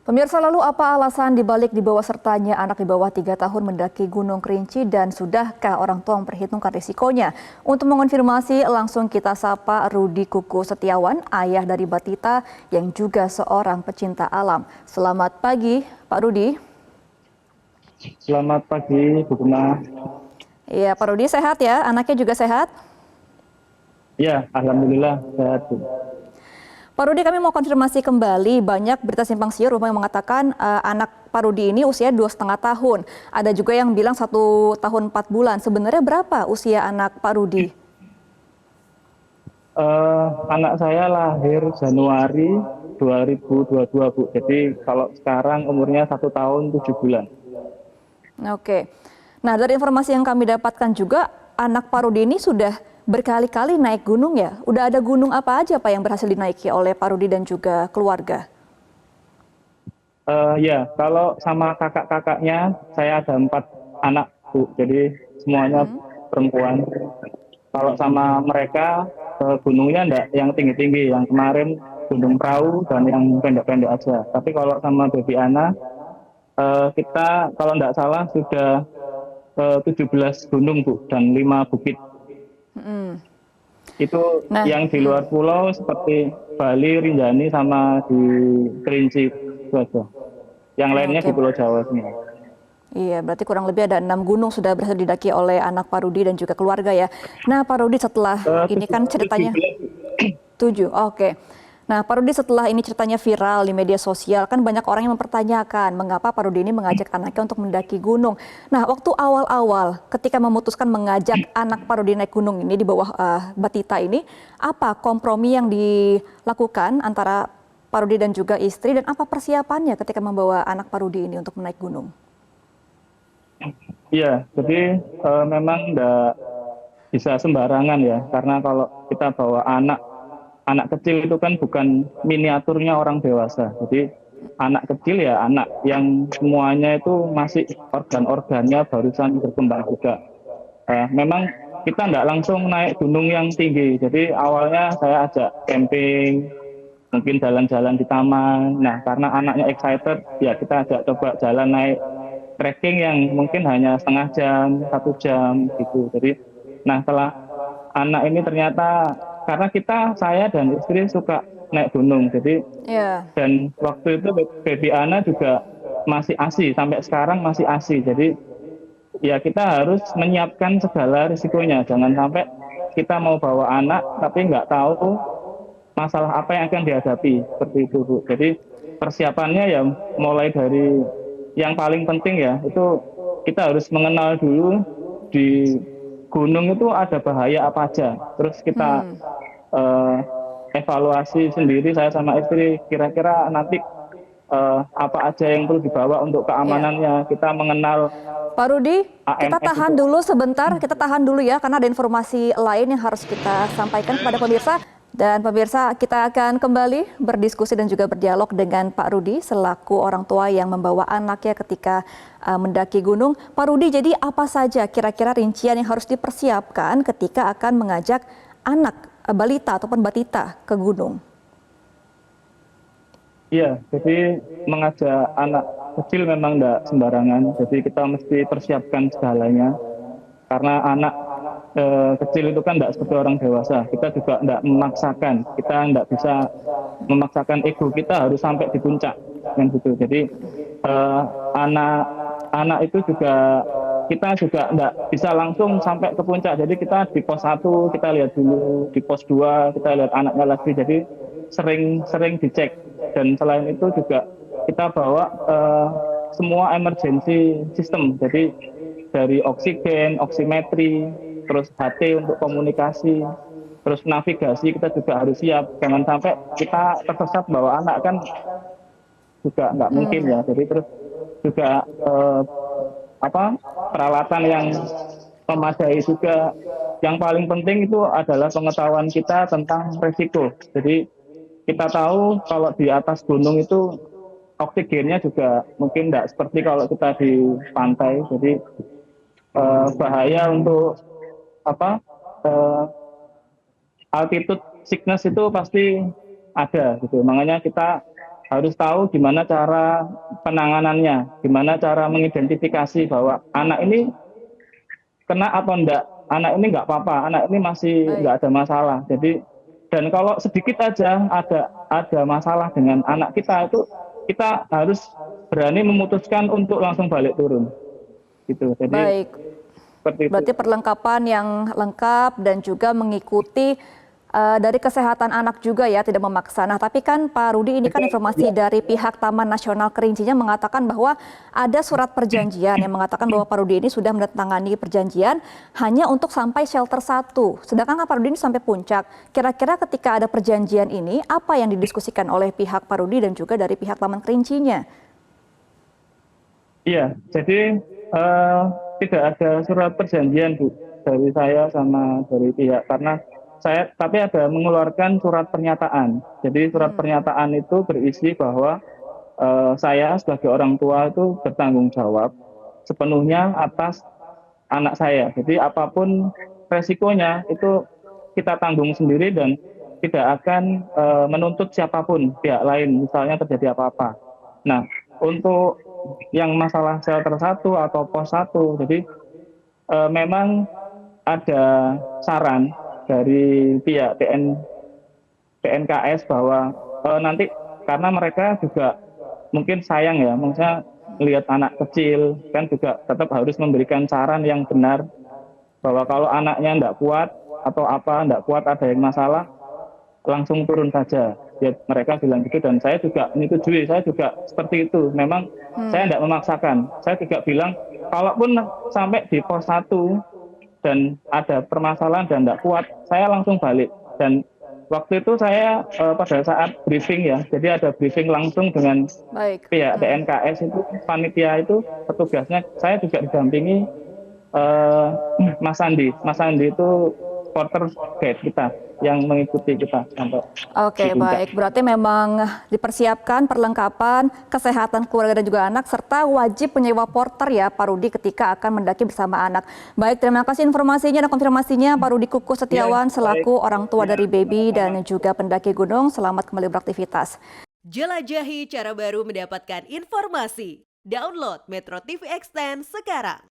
Pemirsa, lalu apa alasan dibalik dibawa sertanya anak di bawah 3 tahun mendaki Gunung Kerinci dan sudahkah orang tua memperhitungkan risikonya? Untuk mengonfirmasi langsung kita sapa Rudi Kuku Setiawan, ayah dari Batita yang juga seorang pecinta alam. Selamat pagi Pak Rudi. Selamat pagi, Bu Gema. Iya, Pak Rudi sehat ya? Anaknya juga sehat? Ya, alhamdulillah sehat, Bu. Pak Rudi, kami mau konfirmasi kembali, banyak berita simpang siur yang mengatakan anak Pak Rudi ini usia 2,5 tahun. Ada juga yang bilang 1 tahun 4 bulan. Sebenarnya berapa usia anak Pak Rudi? Anak saya lahir Januari 2022, Bu. Jadi kalau sekarang umurnya 1 tahun 7 bulan. Oke. Nah, dari informasi yang kami dapatkan juga, anak Pak Rudi ini sudah berkali-kali naik gunung ya. Udah ada gunung apa aja Pak yang berhasil dinaiki oleh Pak Rudi dan juga keluarga? Ya, kalau sama kakak-kakaknya, saya ada 4 anak, Bu. Jadi semuanya perempuan. Kalau sama mereka, gunungnya enggak yang tinggi-tinggi. Yang kemarin Gunung Prau dan yang pendek-pendek aja. Tapi kalau sama baby Ana, kita kalau enggak salah sudah 17 gunung, Bu, dan 5 bukit. Mm. Itu Nah, yang di luar pulau seperti Bali, Rinjani, sama di Kerinci itu aja. Yang lainnya di oke. Pulau Jawa semua. Iya, berarti kurang lebih ada 6 gunung sudah berhasil didaki oleh anak Pak Rudi dan juga keluarga ya. Nah, Pak Rudi setelah ini kan ceritanya 17. 7, oke. Nah, Pak Rudi setelah ini ceritanya viral di media sosial, kan banyak orang yang mempertanyakan mengapa Pak Rudi ini mengajak anaknya untuk mendaki gunung. Nah, waktu awal-awal ketika memutuskan mengajak anak Pak Rudi naik gunung ini di bawah Batita ini, apa kompromi yang dilakukan antara Pak Rudi dan juga istri dan apa persiapannya ketika membawa anak Pak Rudi ini untuk menaik gunung? Iya, jadi memang enggak bisa sembarangan ya, karena kalau kita bawa anak kecil itu kan bukan miniaturnya orang dewasa. Jadi anak kecil ya anak yang semuanya itu masih organ-organnya barusan berkembang juga. Memang kita nggak langsung naik gunung yang tinggi. Jadi awalnya saya ajak camping, mungkin jalan-jalan di taman. Nah, karena anaknya excited, ya kita ajak coba jalan naik trekking yang mungkin hanya setengah jam, 1 jam gitu. Jadi, nah setelah anak ini ternyata karena saya dan istri suka naik gunung, jadi Ya. dan waktu itu baby Ana juga masih ASI, sampai sekarang masih ASI. Jadi ya kita harus menyiapkan segala risikonya, jangan sampai kita mau bawa anak tapi nggak tahu masalah apa yang akan dihadapi, seperti itu, Bu. Jadi persiapannya ya mulai dari yang paling penting ya, itu kita harus mengenal dulu di gunung itu ada bahaya apa aja. Terus kita Hmm. eh, evaluasi sendiri, saya sama istri, kira-kira nanti apa aja yang perlu dibawa untuk Ya. keamanannya. Kita mengenal Pak Rudi, kita AMF tahan itu. dulu sebentar, kita tahan dulu ya, karena ada informasi lain yang harus kita sampaikan kepada pemirsa. Dan pemirsa, kita akan kembali berdiskusi dan juga berdialog dengan Pak Rudi selaku orang tua yang membawa anaknya ketika mendaki gunung. Pak Rudi, jadi apa saja kira-kira rincian yang harus dipersiapkan ketika akan mengajak anak balita ataupun batita ke gunung? Iya, jadi mengajak anak kecil memang tidak sembarangan. Jadi kita mesti persiapkan segalanya. Karena anak kecil itu kan tidak seperti orang dewasa. Kita juga tidak memaksakan. Kita tidak bisa memaksakan ego kita harus sampai di puncak. Yang gitu. Jadi anak itu juga kita juga tidak bisa langsung sampai ke puncak. Jadi kita di pos 1 kita lihat dulu, di pos 2 kita lihat anaknya lagi. Jadi sering dicek. Dan selain itu juga kita bawa semua emergency system. Jadi dari oksigen, oksimetri, terus HT untuk komunikasi, terus navigasi kita juga harus siap. Jangan sampai kita tersesat bawa anak, kan juga nggak mungkin Hmm. ya. Jadi terus juga peralatan yang memadai juga. Yang paling penting itu adalah pengetahuan kita tentang risiko. Jadi kita tahu kalau di atas gunung itu oksigennya juga mungkin tidak seperti kalau kita di pantai. Jadi bahaya untuk apa altitude sickness itu pasti ada gitu. Makanya kita harus tahu gimana cara penanganannya, gimana cara mengidentifikasi bahwa anak ini kena atau enggak, anak ini enggak apa-apa, anak ini masih Baik. enggak ada masalah. Jadi dan kalau sedikit aja ada masalah dengan anak kita itu kita harus berani memutuskan untuk langsung balik turun gitu. Jadi Baik. seperti itu. Berarti perlengkapan yang lengkap dan juga mengikuti dari kesehatan anak juga ya, tidak memaksa. Nah, tapi kan Pak Rudi, ini kan informasi dari pihak Taman Nasional Kerincinya mengatakan bahwa ada surat perjanjian yang mengatakan bahwa Pak Rudi ini sudah menandatangani perjanjian hanya untuk sampai shelter 1. Sedangkan kan Pak Rudi ini sampai puncak. Kira-kira ketika ada perjanjian ini, apa yang didiskusikan oleh pihak Pak Rudi dan juga dari pihak Taman Kerincinya? Iya, jadi tidak ada surat perjanjian Bu dari saya sama dari pihak karena saya tapi ada mengeluarkan surat pernyataan. Jadi surat pernyataan itu berisi bahwa saya sebagai orang tua itu bertanggung jawab sepenuhnya atas anak saya. Jadi apapun resikonya itu kita tanggung sendiri dan tidak akan menuntut siapapun pihak lain misalnya terjadi apa-apa. Nah, untuk yang masalah shelter 1 atau pos 1, jadi memang ada saran dari pihak TNKS bahwa nanti karena mereka juga mungkin sayang ya, maksudnya melihat anak kecil kan juga tetap harus memberikan saran yang benar bahwa kalau anaknya enggak kuat atau apa enggak kuat ada yang masalah langsung turun saja. Ya, mereka bilang gitu dan saya juga menyetujui, saya juga seperti itu. Memang saya tidak memaksakan. Saya juga bilang kalaupun sampai di pos 1 dan ada permasalahan dan tidak kuat, saya langsung balik. Dan waktu itu saya pada saat briefing ya, jadi ada briefing langsung dengan Baik. pihak TNKS itu, panitia itu, petugasnya, saya juga didampingi Mas Andi. Mas Andi itu supporter guide kita yang mengikuti kita sampai Oke, di puncak. baik. Berarti memang dipersiapkan perlengkapan kesehatan keluarga dan juga anak, serta wajib menyewa porter ya Pak Rudi ketika akan mendaki bersama anak. Baik, terima kasih informasinya dan konfirmasinya Pak Rudi Kuku Setiawan selaku orang tua dari baby dan juga pendaki gunung. Selamat kembali beraktivitas. Jelajahi cara baru mendapatkan informasi. Download Metro TV Extend sekarang.